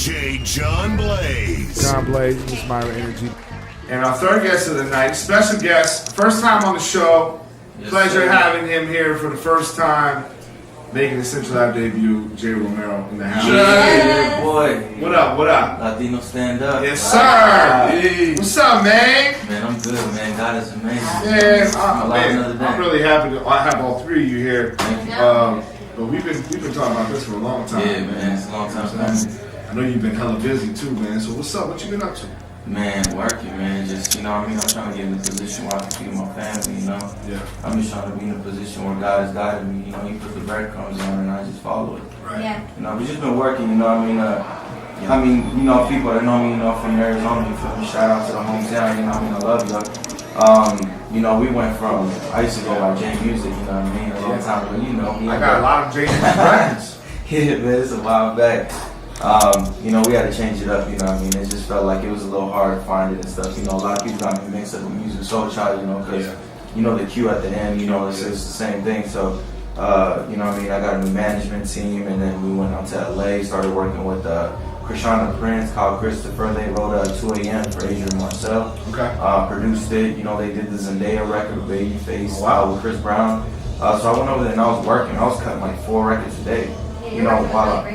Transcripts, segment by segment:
DJ John Blaze. John Blaze, this is Mayra Energy. And our third guest of the night, special guest, first time on the show. Yes, Pleasure sir. having him here for the first time, making his Central Lab debut, Jay Romero in the house. Yeah, boy. What up, what up? Latino stand up. Yes, sir. Hey. What's up, man? Man, I'm good, man. God is amazing. Man, Another I'm day. really happy to have all three of you here. Thank you. But we've been talking about this for a long time. Yeah, man. It's a long time coming. I know you've been hella busy too, man. So what's up? What you been up to? Man, working, man. Just, you know what I mean? I'm trying to get in a position where I can feed my family, you know? Yeah. I'm just trying to be in a position where God has guided me. You know, He put the breadcrumbs on and I just follow it. Right. Yeah. You know, we just been working, you know what I mean? You know, people that know me, you know, from Arizona, you feel me? Shout out to the hometown, you know what I mean? I love you. You know, we went from, I used to go by J Music, you know what I mean? A long time ago, you know. I got a lot of James friends. Yeah, man, it's a while back. You know, we had to change it up, you know what I mean? It just felt like it was a little hard to find it and stuff. You know, a lot of people got me mixed up with Music Soul Child, you know, because, you know, the Q at the end, you know, it's the same thing. So, you know what I mean? I got a new management team, and then we went out to LA, started working with Krishana Prince, Kyle Christopher. They wrote 2 a.m. for Asia and Marcel. Okay. Produced it. You know, they did the Zendaya record, Babyface, Oh, wow. with Chris Brown. So I went over there and I was working. I was cutting like 4 records a day. Yeah, You know, while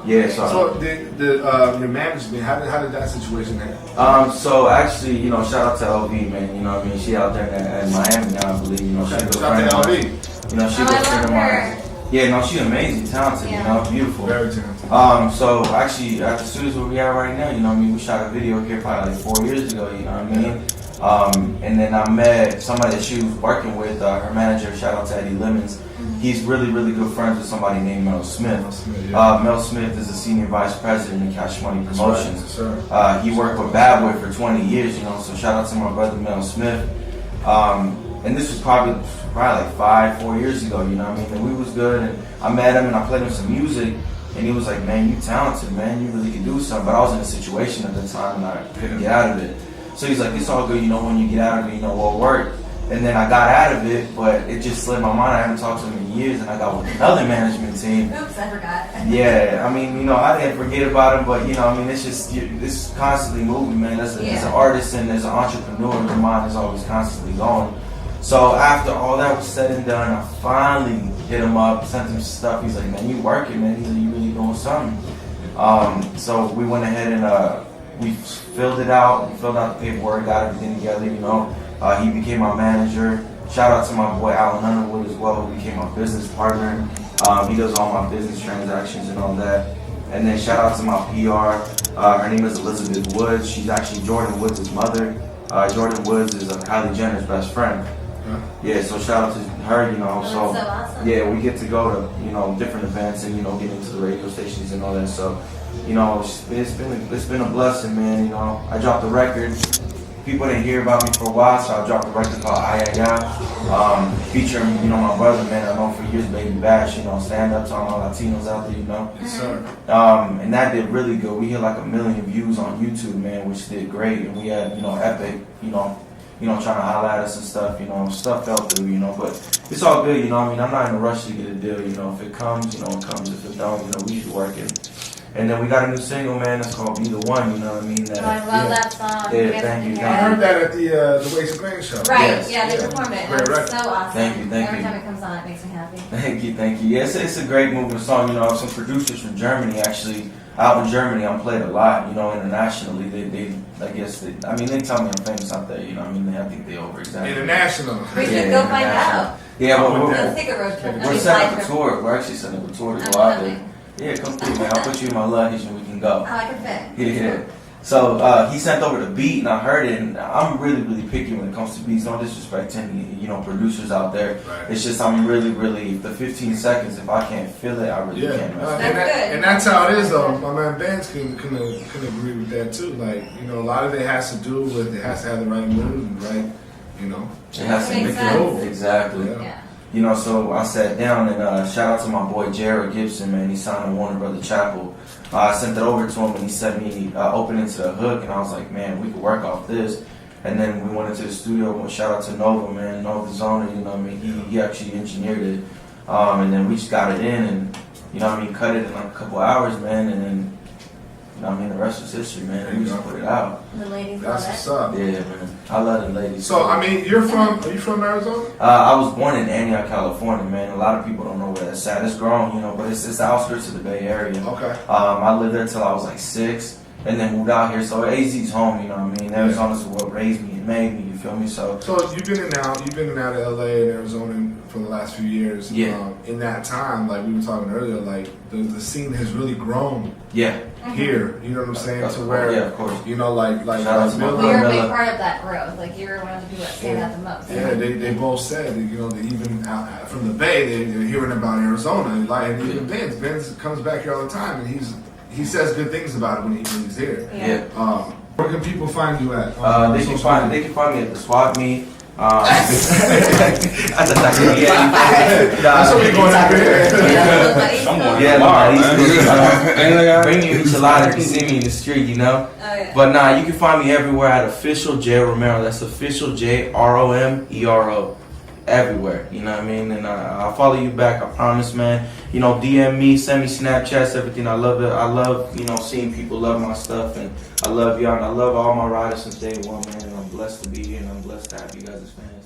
yeah, So your management, how did that situation happen? So actually, you know, shout out to LV, man. You know what I mean? She out there in Miami now, I believe. You know, she's a good Shout friend out of to mine. LV. You know, she's a Oh, good I friend of love mine. her. Yeah, no, she's amazing, talented, you know, beautiful. Very talented. So actually, at the studios where we are right now, you know what I mean, we shot a video here probably like 4 years ago, you know what I mean? And then I met somebody that she was working with, her manager, shout out to Eddie Lemons. He's really, really good friends with somebody named Mel Smith. Mel Smith is the senior vice president in Cash Money Promotions. Right. He worked with Bad Boy for 20 years, you know, so shout out to my brother Mel Smith. And this was probably like 4 years ago, you know what I mean? And we was good, and I met him and I played him some music, and he was like, man, you talented, man, you really can do something. But I was in a situation at the time and I couldn't get out of it. So he's like, it's all good, you know, when you get out of it, you know, what worked. And then I got out of it, but it just slipped my mind. I haven't talked to him in years, and I got with another management team. Oops, I forgot. Yeah, I mean, you know, I didn't forget about him, but, you know, I mean, it's just, it's constantly moving, man. As an artist and as an entrepreneur, your mind is always constantly going. So after all that was said and done, I finally hit him up, sent him stuff. He's like, man, you working, man. He's like, you really doing something. So we went ahead and we filled it out. We filled out the paperwork, got everything together, you know. He became my manager. Shout out to my boy Alan Underwood as well, who became my business partner. He does all my business transactions and all that. And then shout out to my PR. Her name is Elizabeth Woods. She's actually Jordan Woods' mother. Jordan Woods is Kylie Jenner's best friend. Yeah, so shout out to her, you know. That's so awesome. Yeah, we get to go to, you know, different events and, you know, get into the radio stations and all that. So, you know, it's been a blessing, man. You know, I dropped a record. People didn't hear about me for a while, so I dropped a record called Ay, featuring, you know, my brother, man, I know for years, Baby Bash, you know, stand up to all my Latinos out there, you know. Yes, sir. And that did really good. We hit like 1 million views on YouTube, man, which did great. And we had, you know, Epic, you know, trying to holler at us and stuff, you know, stuff fell through, you know, but it's all good, you know. I mean, I'm not in a rush to get a deal, you know. If it comes, you know, it comes. If it don't, you know, we keep working. And then we got a new single, man, that's called Be the One, you know what I mean? Oh, I love that song. Yeah, You guys thank have you. to I hear heard it. that at the Waste and Grain show. Right, Yes. yeah, they Yeah. performed it. Great It's record. so awesome. Thank you. Every time it comes on, it makes me happy. Thank you. Yeah, it's a great moving song. You know, some producers from Germany actually out in Germany. I'm played a lot. You know, internationally. They I guess I mean, they tell me I'm famous out there. You know, I mean, I think they over exaggerate. International. We should go find out. Yeah, but Let's take a road trip. we're setting up a tour. We're actually setting up a tour to go out there. Yeah, come through, man. I'll put you in my luggage and we can go. I like a fit. Yeah. So he sent over the beat and I heard it, and I'm really, really picky when it comes to beats. No disrespect to any, you know, producers out there. Right. It's just I'm really, really, the 15 seconds, if I can't feel it, I really can't mess with it. That's and that's how it is, though. My man Benz can agree with that too. Like, you know, a lot of it has to do with it has to have the right mood and right, you know. It has to Makes make sense. it move. Exactly. Yeah. Yeah. You know, so I sat down and shout out to my boy Jared Gibson, man. He signed on Warner Brother Chapel. I sent it over to him and he sent me opening to the hook, and I was like, man, we could work off this. And then we went into the studio. And shout out to Nova, man, Nova Zona. You know what I mean? He actually engineered it, and then we just got it in, and you know what I mean, cut it in like a couple hours, man, and then You know what I mean? The rest is history, man. There We you just go. put it out. The ladies That's love what's it. up. Yeah, man. I love the ladies. So I mean, are you from Arizona? I was born in Antioch, California, man. A lot of people don't know where that's at. It's grown, you know, but it's the outskirts of the Bay Area. Okay. I lived there till I was like 6, and then moved out here. So AZ's home, you know what I mean? Arizona's what raised me and made me. You feel me? So you've been in and out of LA and Arizona for the last few years. Yeah. In that time, like we were talking earlier, like the scene has really grown yeah, here. You know what I'm saying? To where yeah, of course. you know, like Shout out to my Bill- We were a big Romero. part of that growth. Like you were one of the people that stand out the most. Yeah, they both said that, you know, that even out from the Bay, they're hearing about Arizona. Like, and even Benz comes back here all the time, and he says good things about it when he's here. Yeah. Where can people find you at? They can find me at the swap meet. That's what we going out here. Someone. Yeah, man. bring you each a lot if you see me in the street, you know. Oh, yeah. But nah, you can find me everywhere at official J Romero. That's official JROMERO. Everywhere, you know what I mean? And I'll follow you back, I promise, man. You know, DM me, send me Snapchats, everything. I love it. I love, you know, seeing people love my stuff, and I love y'all, and I love all my riders since day one, man. And I'm blessed to be here, and I'm blessed to have you guys as fans.